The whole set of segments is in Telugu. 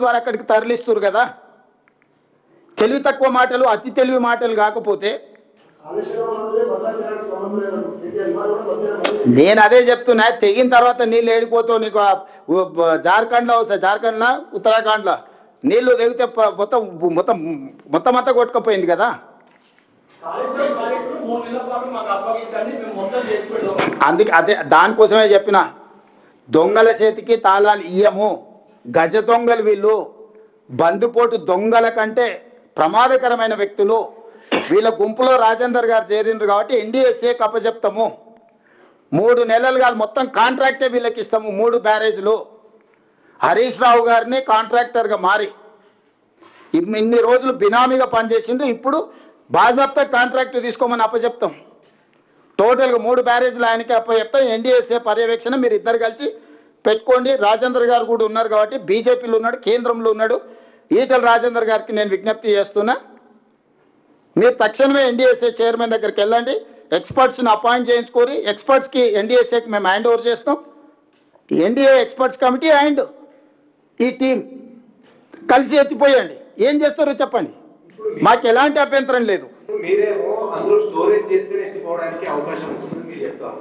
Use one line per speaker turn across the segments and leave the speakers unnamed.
ద్వారా అక్కడికి తరలిస్తారు కదా. తెలివి తక్కువ మాటలు, అతి తెలివి మాటలు కాకపోతే నేను అదే చెప్తున్నా. తెగిన తర్వాత నీళ్ళు ఏడిపోతావు. నీకు జార్ఖండ్లో జార్ఖండ్లో ఉత్తరాఖండ్లో నీళ్లు తెగితే మొత్తం మొత్తం మొత్తం అంతా కొట్టుకుపోయింది కదా. అందుకే అదే దానికోసమే చెప్పిన, దొంగల చేతికి తాళాలు ఇయ్యము. గజ దొంగలు వీళ్ళు, బందుపోటు దొంగల కంటే ప్రమాదకరమైన వ్యక్తులు. వీళ్ళ గుంపులో రాజేందర్ గారు చేరిండ్రు కాబట్టి ఎన్డీఎస్ఏ కప్పచెప్తాము. 3 నెలలు కాదు, మొత్తం కాంట్రాక్టే వీళ్ళకి ఇస్తాము. 3 బ్యారేజ్లు. హరీష్ రావు గారిని కాంట్రాక్టర్గా మారి ఇన్ని రోజులు బినామీగా పనిచేసిండు. ఇప్పుడు బాజాప్తా కాంట్రాక్ట్ తీసుకోమని అప్పచెప్తాం. టోటల్గా 3 బ్యారేజ్లు ఆయనకి అప్పచెప్తాం. ఎన్డీఎస్ఏ పర్యవేక్షణ మీరు ఇద్దరు కలిసి పెట్టుకోండి. రాజేందర్ గారు కూడా ఉన్నారు కాబట్టి, బీజేపీలో ఉన్నాడు, కేంద్రంలో ఉన్నాడు. ఈటల రాజేందర్ గారికి నేను విజ్ఞప్తి చేస్తున్నా, మీరు తక్షణమే ఎన్డీఎస్ఏ చైర్మన్ దగ్గరికి వెళ్ళండి. ఎక్స్పర్ట్స్ని అపాయింట్ చేయించుకోరి. ఎక్స్పర్ట్స్కి ఎన్డీఎస్ఏకి మేము హ్యాండ్ ఓవర్ చేస్తాం. ఎన్డీఏ ఎక్స్పర్ట్స్ కమిటీ అండ్ ఈ టీం కలిసి ఎత్తిపోయండి. ఏం చేస్తారో చెప్పండి, మాకు ఎలాంటి అభ్యంతరం లేదు.
మీరేమో అందులో స్టోరేజ్ చేస్తేనే ఎత్తిపోవడానికి అవకాశం ఉంటుంది మీరు చెప్తాం.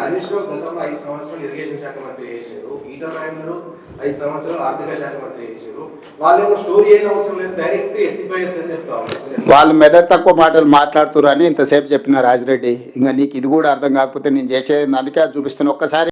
హరీష్ రావు గతంలో 5 సంవత్సరాలు ఇరిగేషన్ శాఖ మంత్రి చేశారు. ఈటల రాజేందర్ 5 సంవత్సరాలు ఆర్థిక శాఖ మంత్రి చేశారు. వాళ్ళేమో స్టోరీ ఏం అవసరం లేదు, డైరెక్ట్ ఎత్తిపోయొచ్చు అని చెప్తాం.
వాళ్ళు మెదడు తక్కువ మాటలు మాట్లాడుతున్నారు అని ఇంతసేపు చెప్పిన రాజిరెడ్డి. ఇంకా నీకు ఇది కూడా అర్థం కాకపోతే నేను చేసేది అందుకే చూపిస్తాను. ఒక్కసారి